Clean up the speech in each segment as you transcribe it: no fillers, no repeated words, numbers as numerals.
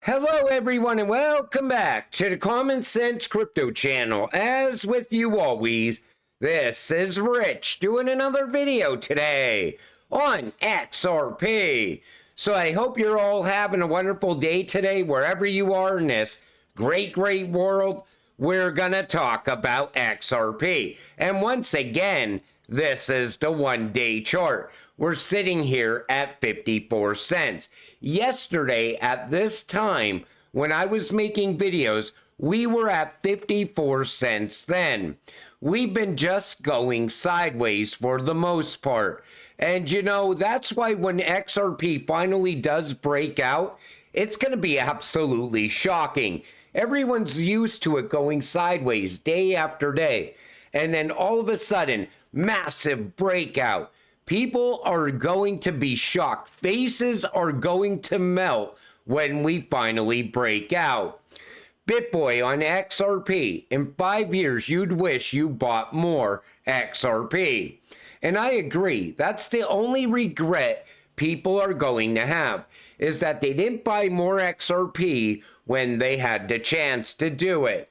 Hello everyone and welcome back to the Common Sense Crypto channel. As with you always, this is Rich doing another video today on XRP. So I hope you're all having a wonderful day today wherever you are in this great world. We're gonna talk about XRP. And once again, this is the one-day chart. We're sitting here at 54 cents. Yesterday, at this time, when I was making videos, we were at 54 cents then. We've been just going sideways for the most part. And you know, that's why when XRP finally does break out, it's going to be absolutely shocking. Everyone's used to it going sideways day after day. And then all of a sudden, massive breakout. People are going to be shocked. Faces are going to melt when we finally break out. BitBoy on XRP. In 5 years, you'd wish you bought more XRP. And I agree. That's the only regret people are going to have, is that they didn't buy more XRP when they had the chance to do it.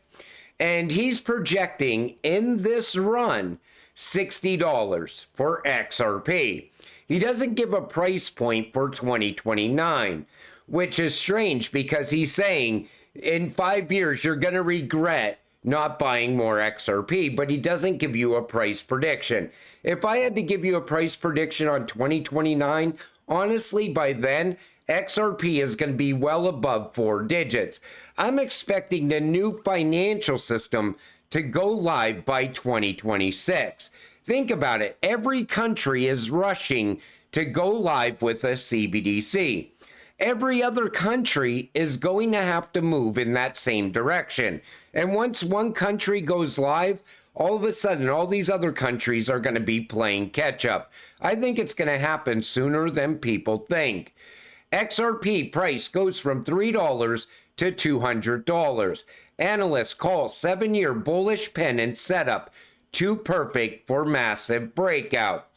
And he's projecting in this run $60 for XRP. He doesn't give a price point for 2029, which is strange because he's saying in 5 years you're going to regret not buying more XRP, but he doesn't give you a price prediction. If I had to give you a price prediction on 2029, honestly, by then, XRP is going to be well above 4 digits. I'm expecting the new financial system to go live by 2026. Think about it. Every country is rushing to go live with a CBDC. Every other country is going to have to move in that same direction. And once one country goes live, all of a sudden, all these other countries are going to be playing catch up. I think it's going to happen sooner than people think. XRP price goes from $3 to $200. Analysts call 7-year bullish pennant setup too perfect for massive breakout.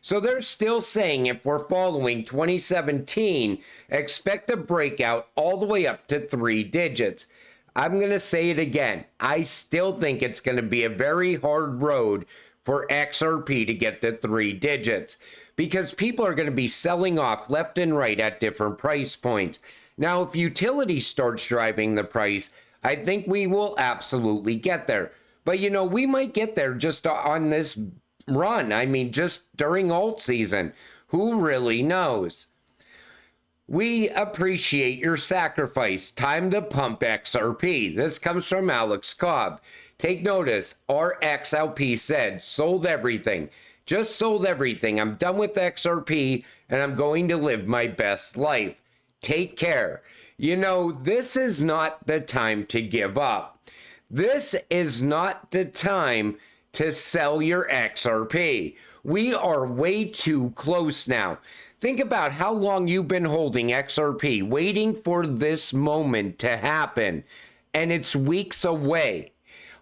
So they're still saying if we're following 2017, expect a breakout all the way up to 3 digits. I'm going to say it again. I still think it's going to be a very hard road for XRP to get to 3 digits because people are going to be selling off left and right at different price points. Now, if utility starts driving the price, I think we will absolutely get there. But, you know, we might get there just on this run. I mean, just during alt season. Who really knows? We appreciate your sacrifice. Time to pump XRP. This comes from Alex Cobb. Take notice, our XLP said, sold everything. Just sold everything. I'm done with XRP and I'm going to live my best life. Take care. You know, this is not the time to give up. This is not the time to sell your XRP. We are way too close now. Think about how long you've been holding XRP, waiting for this moment to happen, and it's weeks away.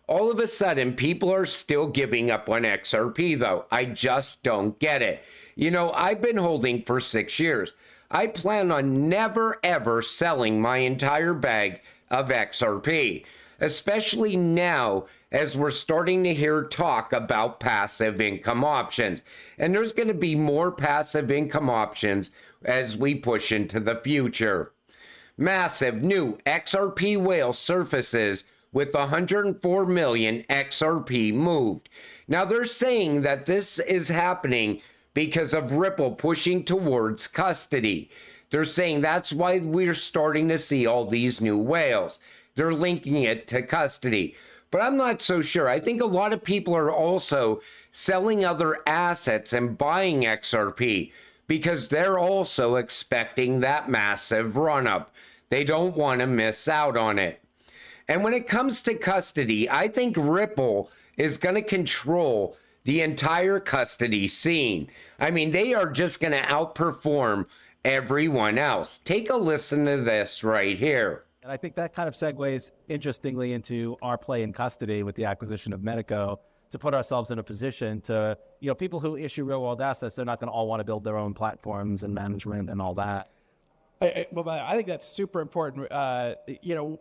All of a sudden, people are still giving up on XRP, though. I just don't get it. You know, I've been holding for 6 years. I plan on never, ever selling my entire bag of XRP, especially now as we're starting to hear talk about passive income options. And there's going to be more passive income options as we push into the future. Massive new XRP whale surfaces with 104 million XRP moved. Now they're saying that this is happening because of Ripple pushing towards custody. They're saying that's why we're starting to see all these new whales. They're linking it to custody. But I'm not so sure. I think a lot of people are also selling other assets and buying XRP because they're also expecting that massive run-up. They don't want to miss out on it. And when it comes to custody, I think Ripple is going to control the entire custody scene. I mean, they are just going to outperform everyone else. Take a listen to this right here. And I think that kind of segues interestingly into our play in custody with the acquisition of Medico to put ourselves in a position to, you know, people who issue real world assets, they're not going to all want to build their own platforms and management and all that. I think that's super important.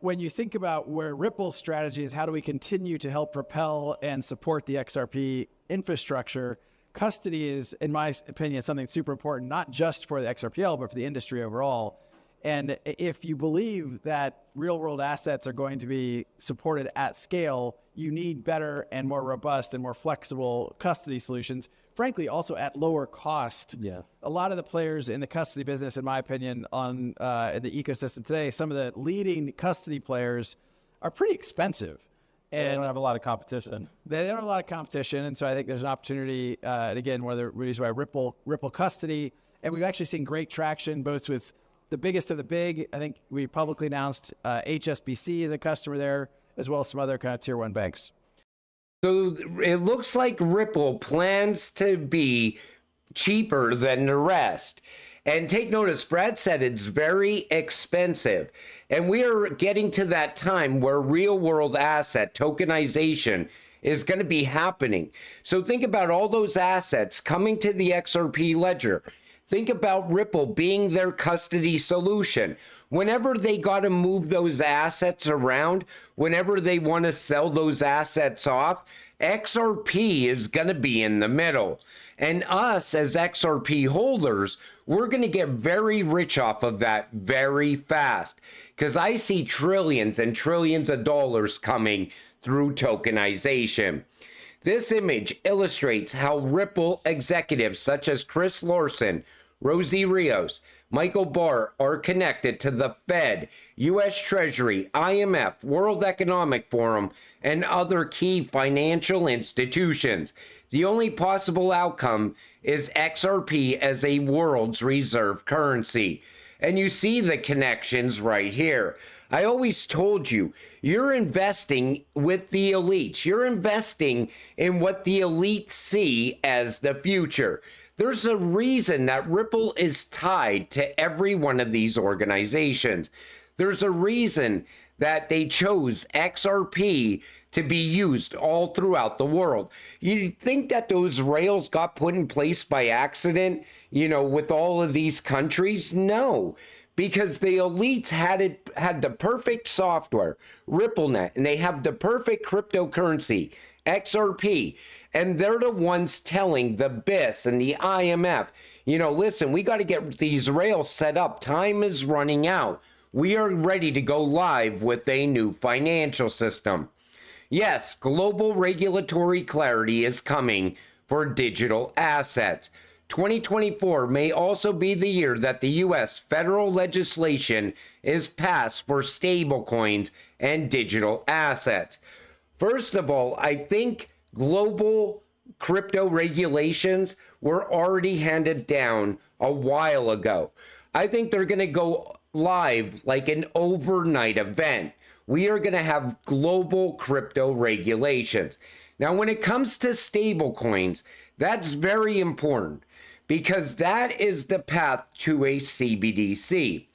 When you think about where Ripple's strategy is, how do we continue to help propel and support the XRP infrastructure? Custody is, in my opinion, something super important, not just for the XRPL, but for the industry overall. And if you believe that real world assets are going to be supported at scale, you need better and more robust and more flexible custody solutions, frankly, also at lower cost. Yeah. A lot of the players in the custody business, in my opinion, on in the ecosystem today, some of the leading custody players are pretty expensive. And they don't have a lot of competition. They don't have a lot of competition. And so I think there's an opportunity, and again, one of the reasons why Ripple custody, and we've actually seen great traction both with the biggest of the big. I think we publicly announced HSBC is a customer there, as well as some other kind of tier one banks. So it looks like Ripple plans to be cheaper than the rest. And take notice, Brad said it's very expensive. And we are getting to that time where real world asset tokenization is going to be happening. So think about all those assets coming to the XRP ledger. Think about Ripple being their custody solution. Whenever they got to move those assets around, whenever they want to sell those assets off, XRP is going to be in the middle. And us as XRP holders, we're going to get very rich off of that very fast, because I see trillions and trillions of dollars coming through tokenization. This image illustrates how Ripple executives such as Chris Larsen, Rosie Rios, Michael Barr are connected to the Fed, U.S. Treasury, IMF, World Economic Forum, and other key financial institutions. The only possible outcome is XRP as a world's reserve currency. And you see the connections right here. I always told you, you're investing with the elites. You're investing in what the elites see as the future. There's a reason that Ripple is tied to every one of these organizations. There's a reason that they chose XRP to be used all throughout the world. You think that those rails got put in place by accident, with all of these countries? No, because the elites had the perfect software, RippleNet, and they have the perfect cryptocurrency, XRP. And they're the ones telling the BIS and the IMF, listen, we got to get these rails set up. Time is running out. We are ready to go live with a new financial system. Yes, global regulatory clarity is coming for digital assets. 2024 may also be the year that the U.S. federal legislation is passed for stablecoins and digital assets. First of all, I think global crypto regulations were already handed down a while ago. I think they're going to go live like an overnight event. We are going to have global crypto regulations. Now, when it comes to stable coins, that's very important because that is the path to a CBDC.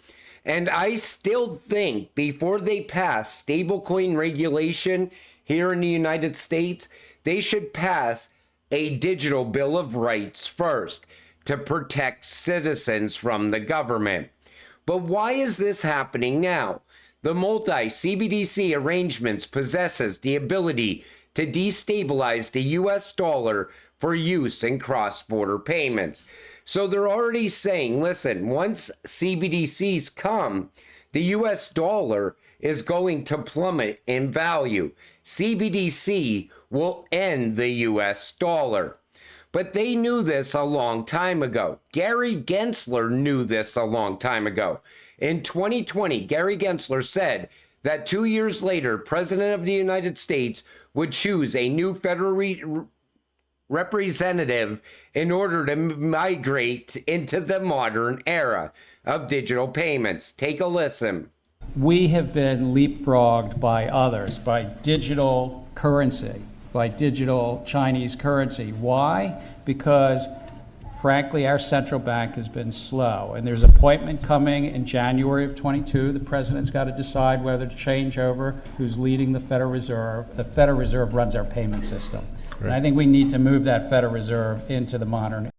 And I still think before they pass stablecoin regulation here in the United States, they should pass a digital bill of rights first to protect citizens from the government. But why is this happening now? The multi-CBDC arrangements possesses the ability to destabilize the US dollar for use in cross-border payments. So they're already saying, listen, once CBDCs come, the US dollar is going to plummet in value. CBDC will end the US dollar. But they knew this a long time ago. Gary Gensler knew this a long time ago. In 2020, Gary Gensler said that 2 years later, President of the United States would choose a new federal representative in order to migrate into the modern era of digital payments. Take a listen. We have been leapfrogged by others, by digital currency, by digital Chinese currency. Why? Because frankly, our central bank has been slow, and there's an appointment coming in January of 22. The president's got to decide whether to change over who's leading the Federal Reserve. The Federal Reserve runs our payment system. Right. And I think we need to move that Federal Reserve into the modern.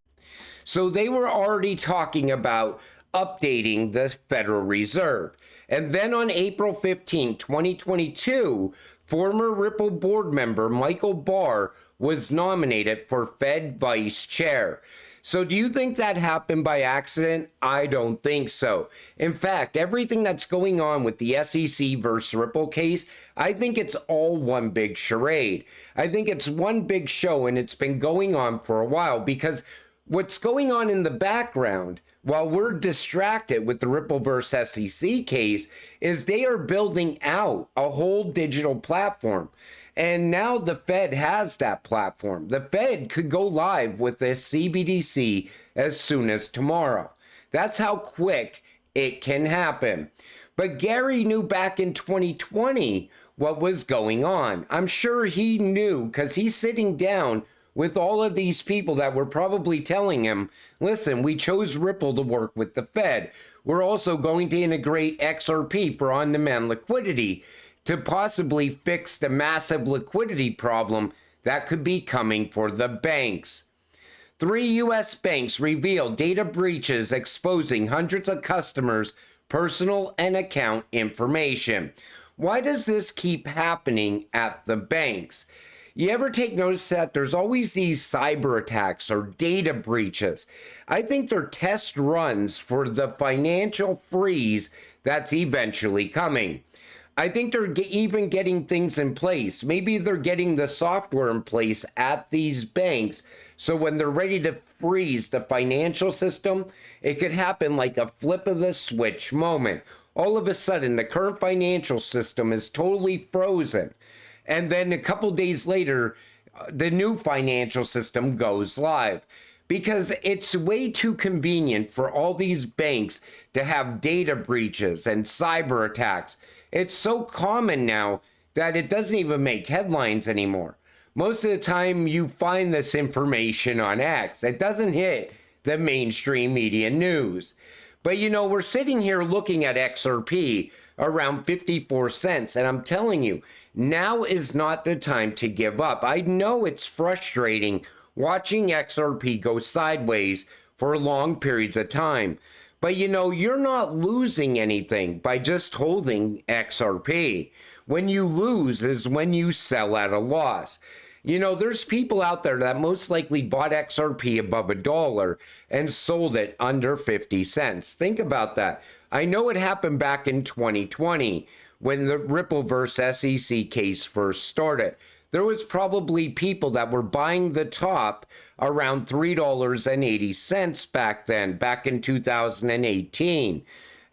So they were already talking about updating the Federal Reserve. And then on April 15, 2022, former Ripple board member Michael Barr was nominated for Fed Vice Chair. So do you think that happened by accident? I don't think so. In fact, everything that's going on with the SEC versus Ripple case, I think it's all one big charade. I think it's one big show, and it's been going on for a while, because what's going on in the background, while we're distracted with the Ripple versus SEC case, is they are building out a whole digital platform. And now the Fed has that platform. The Fed could go live with this CBDC as soon as tomorrow. That's how quick it can happen. But Gary knew back in 2020 what was going on. I'm sure he knew, because he's sitting down with all of these people that were probably telling him, listen, we chose Ripple to work with the Fed. We're also going to integrate XRP for on-demand liquidity to possibly fix the massive liquidity problem that could be coming for the banks. 3 U.S. banks revealed data breaches exposing hundreds of customers' personal and account information. Why does this keep happening at the banks? You ever take notice that there's always these cyber attacks or data breaches? I think they're test runs for the financial freeze that's eventually coming. I think they're even getting things in place. Maybe they're getting the software in place at these banks, so when they're ready to freeze the financial system, it could happen like a flip of the switch moment. All of a sudden, the current financial system is totally frozen. And then a couple days later, the new financial system goes live. Because it's way too convenient for all these banks to have data breaches and cyber attacks. It's so common now that it doesn't even make headlines anymore. Most of the time you find this information on X. It doesn't hit the mainstream media news. But you know, we're sitting here looking at XRP around 54 cents. And I'm telling you, now is not the time to give up. I know it's frustrating watching XRP go sideways for long periods of time. But you know, you're not losing anything by just holding XRP. When you lose is when you sell at a loss. You know, there's people out there that most likely bought XRP above $1 and sold it under 50 cents. Think about that. I know it happened back in 2020 when the Ripple versus SEC case first started. There was probably people that were buying the top around $3.80 back then, back in 2018.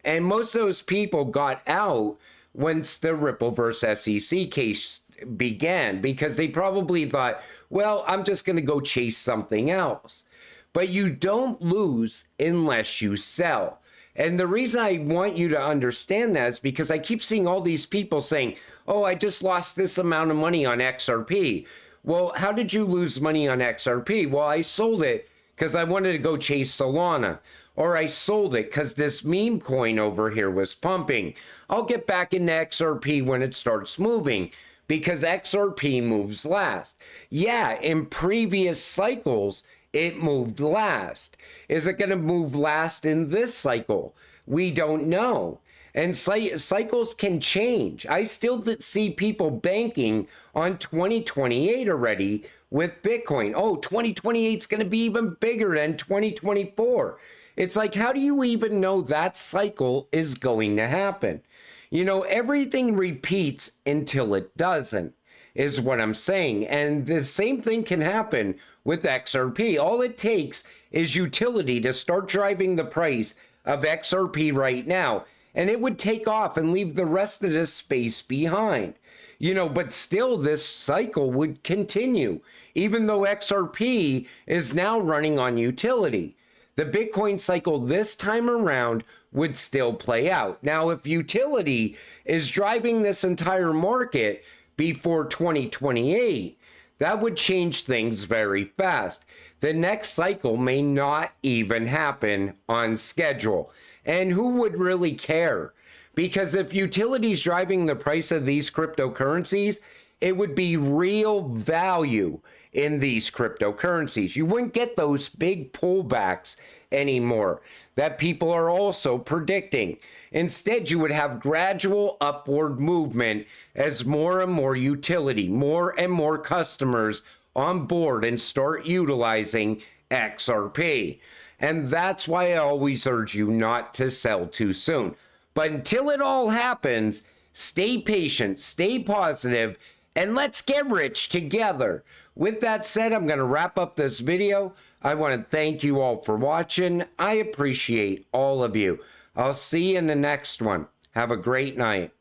And most of those people got out once the Ripple versus SEC case began, because they probably thought, well, I'm just going to go chase something else. But you don't lose unless you sell. And the reason I want you to understand that is because I keep seeing all these people saying, oh, I just lost this amount of money on XRP. Well, how did you lose money on XRP? Well, I sold it because I wanted to go chase Solana. Or I sold it because this meme coin over here was pumping. I'll get back into XRP when it starts moving, because XRP moves last. Yeah, in previous cycles, it moved last. Is it going to move last in this cycle? We don't know. And cycles can change. I still see people banking on 2028 already with Bitcoin. Oh, 2028 is going to be even bigger than 2024. It's like, how do you even know that cycle is going to happen? You know, everything repeats until it doesn't, is what I'm saying. And the same thing can happen with XRP. All it takes is utility to start driving the price of XRP right now, and it would take off and leave the rest of this space behind. You know, but still this cycle would continue, even though XRP is now running on utility. The Bitcoin cycle this time around would still play out. Now, if utility is driving this entire market before 2028, that would change things very fast. The next cycle may not even happen on schedule. And who would really care? Because if utility is driving the price of these cryptocurrencies, it would be real value in these cryptocurrencies. You wouldn't get those big pullbacks anymore that people are also predicting. Instead, you would have gradual upward movement as more and more utility, more and more customers on board and start utilizing XRP. And that's why I always urge you not to sell too soon. But until it all happens, stay patient, stay positive, and let's get rich together. With that said, I'm going to wrap up this video. I want to thank you all for watching. I appreciate all of you. I'll see you in the next one. Have a great night.